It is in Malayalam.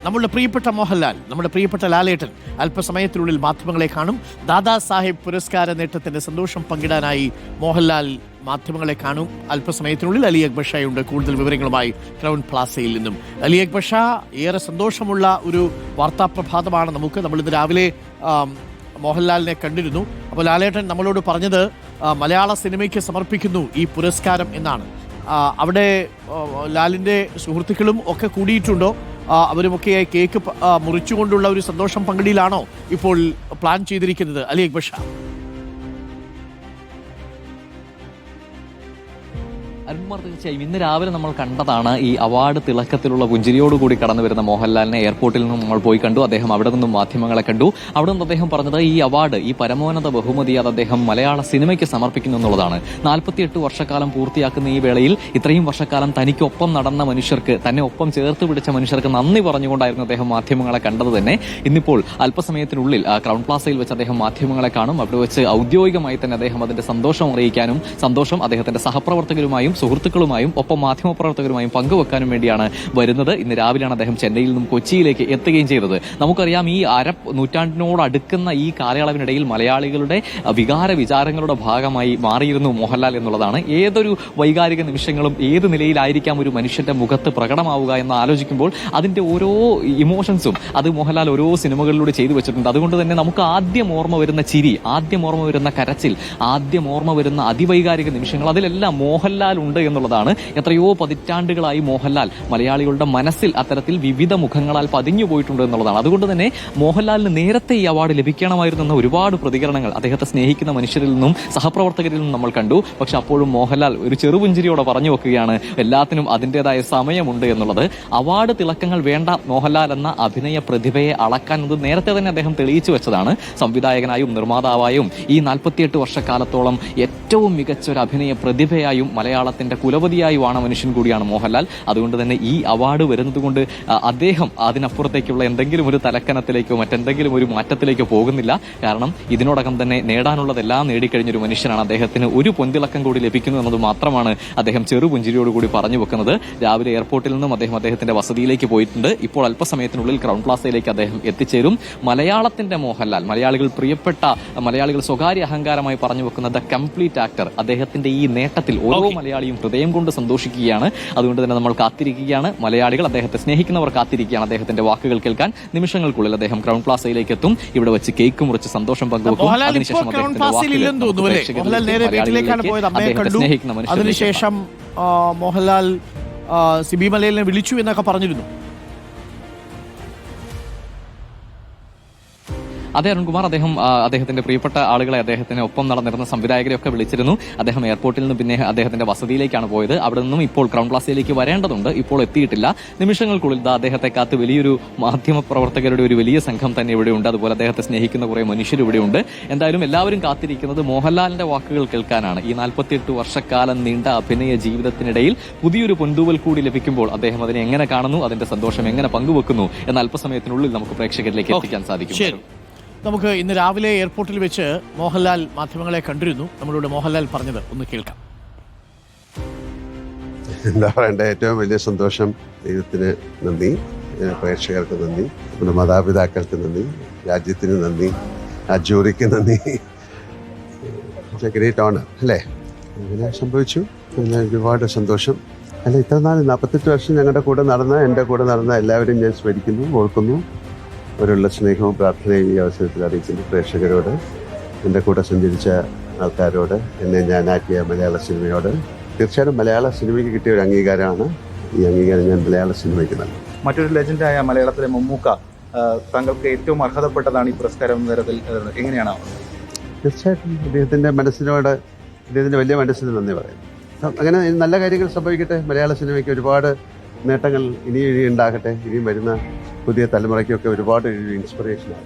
നമ്മുടെ പ്രിയപ്പെട്ട മോഹൻലാൽ, നമ്മുടെ പ്രിയപ്പെട്ട ലാലേട്ടൻ അല്പസമയത്തിനുള്ളിൽ മാധ്യമങ്ങളെ കാണും. ദാദാ സാഹിബ് പുരസ്കാര നേട്ടത്തിന്റെ സന്തോഷം പങ്കിടാനായി മോഹൻലാൽ മാധ്യമങ്ങളെ കാണും. അല്പസമയത്തിനുള്ളിൽ അലി അക്ബർ ഷായുണ്ട് കൂടുതൽ വിവരങ്ങളുമായി ക്രൗൺ പ്ലാസയിൽ നിന്നും. അലി അക്ബർ ഷാ, ഏറെ സന്തോഷമുള്ള ഒരു വാർത്താപ്രഭാതമാണ് നമ്മളിന്ന് രാവിലെ മോഹൻലാലിനെ കണ്ടിരുന്നു. അപ്പോൾ ലാലേട്ടൻ നമ്മളോട് പറഞ്ഞത് മലയാള സിനിമയ്ക്ക് സമർപ്പിക്കുന്നു ഈ പുരസ്കാരം എന്നാണ്. അവിടെ ലാലിൻ്റെ സുഹൃത്തുക്കളും ഒക്കെ കൂടിയിട്ടുണ്ടോ? അവരുമൊക്കെ കേക്ക് മുറിച്ചുകൊണ്ടുള്ള ഒരു സന്തോഷം പങ്കിടലാണോ ഇപ്പോൾ പ്ലാൻ ചെയ്തിരിക്കുന്നത് അലി അക്ബർ ഷാ? അരുൺകുമാർ, തീർച്ചയായും ഇന്ന് രാവിലെ നമ്മൾ കണ്ടതാണ് ഈ അവാർഡ് തിളക്കത്തിലുള്ള പുഞ്ചിരിയോടുകൂടി കടന്നു വരുന്ന മോഹൻലാലിനെ എയർപോർട്ടിൽ നിന്നും നമ്മൾ പോയി കണ്ടു. അദ്ദേഹം അവിടെ നിന്നും മാധ്യമങ്ങളെ കണ്ടു. അവിടെ നിന്ന് അദ്ദേഹം പറഞ്ഞത് ഈ അവാർഡ്, ഈ പരമോന്നത ബഹുമതി, അത് അദ്ദേഹം മലയാള സിനിമയ്ക്ക് സമർപ്പിക്കുന്നു എന്നുള്ളതാണ്. 48 വർഷക്കാലം പൂർത്തിയാക്കുന്ന ഈ വേളയിൽ ഇത്രയും വർഷക്കാലം തനിക്കൊപ്പം നടന്ന മനുഷ്യർക്ക്, തന്നെ ഒപ്പം ചേർത്ത് പിടിച്ച മനുഷ്യർക്ക് നന്ദി പറഞ്ഞുകൊണ്ടായിരുന്നു അദ്ദേഹം മാധ്യമങ്ങളെ കണ്ടത് തന്നെ. ഇന്നിപ്പോൾ അല്പസമയത്തിനുള്ളിൽ ക്രൗൺ പ്ലാസയിൽ വെച്ച് അദ്ദേഹം മാധ്യമങ്ങളെ കാണും. അവിടെ വെച്ച് ഔദ്യോഗികമായി തന്നെ അദ്ദേഹം അതിന്റെ സന്തോഷം അറിയിക്കാനും സന്തോഷം അദ്ദേഹത്തിന്റെ സഹപ്രവർത്തകരുമായും സുഹൃത്തുക്കളുമായും ഒപ്പം മാധ്യമപ്രവർത്തകരുമായും പങ്കുവെക്കാനും വേണ്ടിയാണ് വരുന്നത്. ഇന്ന് രാവിലെയാണ് അദ്ദേഹം ചെന്നൈയിൽ നിന്നും കൊച്ചിയിലേക്ക് എത്തുകയും ചെയ്തത്. നമുക്കറിയാം, ഈ നൂറ്റാണ്ടിനോട് അടുക്കുന്ന ഈ കാലയളവിനിടയിൽ മലയാളികളുടെ വികാര വിചാരങ്ങളുടെ ഭാഗമായി മാറിയിരുന്നു മോഹൻലാൽ എന്നുള്ളതാണ്. ഏതൊരു വൈകാരിക നിമിഷങ്ങളും ഏത് നിലയിലായിരിക്കാം ഒരു മനുഷ്യന്റെ മുഖത്ത് പ്രകടമാവുക എന്ന് ആലോചിക്കുമ്പോൾ അതിന്റെ ഓരോ ഇമോഷൻസും അത് മോഹൻലാൽ ഓരോ സിനിമകളിലൂടെ ചെയ്തു വെച്ചിട്ടുണ്ട്. അതുകൊണ്ട് തന്നെ നമുക്ക് ആദ്യം ഓർമ്മ വരുന്ന ചിരി, ആദ്യം ഓർമ്മ വരുന്ന കരച്ചിൽ, ആദ്യം ഓർമ്മ വരുന്ന അതിവൈകാരിക നിമിഷങ്ങൾ, അതിലെല്ലാം മോഹൻലാൽ ഉണ്ട് എന്നുള്ളതാണ്. എത്രയോ പതിറ്റാണ്ടുകളായി മോഹൻലാൽ മലയാളികളുടെ മനസ്സിൽ അത്തരത്തിൽ വിവിധ മുഖങ്ങളാൽ പതിഞ്ഞു പോയിട്ടുണ്ട് എന്നുള്ളതാണ്. അതുകൊണ്ട് തന്നെ മോഹൻലാലിന് നേരത്തെ ഈ അവാർഡ് ലഭിക്കണമായിരുന്നെന്ന ഒരുപാട് പ്രതികരണങ്ങൾ അദ്ദേഹത്തെ സ്നേഹിക്കുന്ന മനുഷ്യരിൽ നിന്നും സഹപ്രവർത്തകരിൽ നിന്നും നമ്മൾ കണ്ടു. പക്ഷെ അപ്പോഴും മോഹൻലാൽ ഒരു ചെറുപുഞ്ചിരിയോടെ പറഞ്ഞു വെക്കുകയാണ് എല്ലാത്തിനും അതിൻ്റെതായ സമയമുണ്ട് എന്നുള്ളത്. അവാർഡ് തിളക്കങ്ങൾ വേണ്ട മോഹൻലാൽ എന്ന അഭിനയ പ്രതിഭയെ അളക്കാൻ അത് നേരത്തെ തന്നെ അദ്ദേഹം തെളിയിച്ചു വെച്ചതാണ്. സംവിധായകനായും നിർമ്മാതാവായും ഈ 48 വർഷക്കാലത്തോളം ഏറ്റവും മികച്ച ഒരു അഭിനയ പ്രതിഭയായും മലയാളത്തിന്റെ കുലപതിയായുമാണ് മനുഷ്യൻ കൂടിയാണ് മോഹൻലാൽ. അതുകൊണ്ട് തന്നെ ഈ അവാർഡ് വരുന്നത് കൊണ്ട് അദ്ദേഹം അതിനപ്പുറത്തേക്കുള്ള എന്തെങ്കിലും ഒരു തലക്കനത്തിലേക്കോ മറ്റെന്തെങ്കിലും ഒരു മാറ്റത്തിലേക്കോ പോകുന്നില്ല. കാരണം ഇതിനോടകം തന്നെ നേടാനുള്ളതെല്ലാം നേടിക്കഴിഞ്ഞൊരു മനുഷ്യനാണ്. അദ്ദേഹത്തിന് ഒരു പൊന്തിളക്കം കൂടി ലഭിക്കുന്നു എന്നത് മാത്രമാണ് അദ്ദേഹം ചെറുപുഞ്ചിരിയോടുകൂടി പറഞ്ഞു വെക്കുന്നത്. രാവിലെ എയർപോർട്ടിൽ നിന്നും അദ്ദേഹം അദ്ദേഹത്തിന്റെ വസതിയിലേക്ക് പോയിട്ടുണ്ട്. ഇപ്പോൾ അല്പസമയത്തിനുള്ളിൽ ക്രൗൺ പ്ലാസയിലേക്ക് അദ്ദേഹം എത്തിച്ചേരും. മലയാളത്തിന്റെ മോഹൻലാൽ, മലയാളികൾ പ്രിയപ്പെട്ട, മലയാളികൾ സ്വകാര്യ അഹങ്കാരമായി പറഞ്ഞു വെക്കുന്ന ദ കംപ്ലീറ്റ് ആക്ടർ, അദ്ദേഹത്തിന്റെ ഈ നേട്ടത്തിൽ ഓരോ മലയാളിയും ഹൃദയം കൊണ്ട് സന്തോഷിക്കുകയാണ്. അതുകൊണ്ട് തന്നെ നമ്മൾ കാത്തിരിക്കുകയാണ്. മലയാളികൾ, അദ്ദേഹത്തെ സ്നേഹിക്കുന്നവർ കാത്തിരിക്കുകയാണ് അദ്ദേഹത്തിന്റെ വാക്കുകൾ കേൾക്കാൻ. നിമിഷങ്ങൾക്കുള്ളിൽ അദ്ദേഹം ക്രൗൺ പ്ലാസയിലേക്ക് എത്തും. ഇവിടെ വെച്ച് കേക്ക് മുറിച്ച് സന്തോഷം പങ്കുവെക്കും. അതിനുശേഷം മോഹൻലാൽ സിബി മലയിലിനെ വിളിച്ചു എന്നൊക്കെ പറഞ്ഞിരുന്നു. അതെ അരുൺകുമാർ, അദ്ദേഹത്തിന്റെ പ്രിയപ്പെട്ട ആളുകളെ, അദ്ദേഹത്തിന് ഒപ്പം നടന്നിരുന്ന സംവിധായകരെ ഒക്കെ വിളിച്ചിരുന്നു. അദ്ദേഹം എയർപോർട്ടിൽ നിന്ന് പിന്നെ അദ്ദേഹത്തിന്റെ വസതിയിലേക്കാണ് പോയത്. അവിടെ നിന്നും ഇപ്പോൾ ക്രൗൺ പ്ലാസയിലേക്ക് വരേണ്ടതുണ്ട്. ഇപ്പോൾ എത്തിയിട്ടില്ല. നിമിഷങ്ങൾക്കുള്ളിൽ അദ്ദേഹത്തെ കാത്ത് വലിയൊരു മാധ്യമ പ്രവർത്തകരുടെ ഒരു വലിയ സംഘം തന്നെ ഇവിടെയുണ്ട്. അതുപോലെ അദ്ദേഹത്തെ സ്നേഹിക്കുന്ന കുറെ മനുഷ്യർ ഇവിടെയുണ്ട്. എന്തായാലും എല്ലാവരും കാത്തിരിക്കുന്നത് മോഹൻലാലിന്റെ വാക്കുകൾ കേൾക്കാനാണ്. ഈ 48 വർഷക്കാലം നീണ്ട അഭിനയ ജീവിതത്തിനിടയിൽ പുതിയൊരു പൊന്തൂവൽ കൂടി ലഭിക്കുമ്പോൾ അദ്ദേഹം അതിനെ എങ്ങനെ കാണുന്നു, അതിന്റെ സന്തോഷം എങ്ങനെ പങ്കുവെക്കുന്നു എന്ന അല്പസമയത്തിനുള്ളിൽ നമുക്ക് പ്രേക്ഷകരിലേക്ക് എത്തിക്കാൻ സാധിക്കും. നമുക്ക് ഇന്ന് രാവിലെ എയർപോർട്ടിൽ വെച്ച് മോഹൻലാൽ മാധ്യമങ്ങളെ കണ്ടിരുന്നു. നമ്മളോട് മോഹൻലാൽ പറഞ്ഞത് ഒന്ന് കേൾക്കാം. എന്താ പറയണ്ടേ, ഏറ്റവും വലിയ സന്തോഷം. ദൈവത്തിന് നന്ദി, പ്രേക്ഷകർക്ക് നന്ദി, നമ്മുടെ മാതാപിതാക്കൾക്ക് നന്ദി, രാജ്യത്തിന് നന്ദി, ആ ജൂറിക്ക് നന്ദി. ഗ്രേറ്റ് ഓണർ അല്ലേ, അങ്ങനെ സംഭവിച്ചു. പിന്നെ ഒരുപാട് സന്തോഷം. അല്ല, ഇത്ര നാൾ 48 വർഷം ഞങ്ങളുടെ കൂടെ എൻ്റെ കൂടെ നടന്ന എല്ലാവരും ഞാൻ സ്മരിക്കുന്നു, ഓർക്കുന്നു. അവരുള്ള സ്നേഹവും പ്രാർത്ഥനയും ഈ അവസരത്തിൽ അറിയിക്കുന്നു. പ്രേക്ഷകരോട്, എൻ്റെ കൂടെ സഞ്ചരിച്ച ആൾക്കാരോട്, എന്നെ ഞാനാക്കിയ മലയാള സിനിമയോട്. തീർച്ചയായും മലയാള സിനിമയ്ക്ക് കിട്ടിയ ഒരു അംഗീകാരമാണ്. ഈ അംഗീകാരം ഞാൻ മലയാള സിനിമയ്ക്ക് നൽകും. മറ്റൊരു ലെജൻഡായ മലയാളത്തിലെ മമ്മൂക്ക താങ്കൾക്ക് ഏറ്റവും അർഹതപ്പെട്ടതാണ് ഈ പുരസ്കാരം എന്ന തരത്തിൽ എങ്ങനെയാണ്? തീർച്ചയായിട്ടും അദ്ദേഹത്തിൻ്റെ മനസ്സിനോട്, അദ്ദേഹത്തിൻ്റെ വലിയ മനസ്സിന് നന്ദി പറയുന്നു. അങ്ങനെ നല്ല കാര്യങ്ങൾ സംഭവിക്കട്ടെ. മലയാള സിനിമയ്ക്ക് ഒരുപാട് നേട്ടങ്ങൾ ഇനിയും ഉണ്ടാകട്ടെ. ഇനിയും വരുന്ന പുതിയ തലമുറയ്ക്കൊക്കെ ഒരുപാട് ഇൻസ്പിറേഷനാണ്.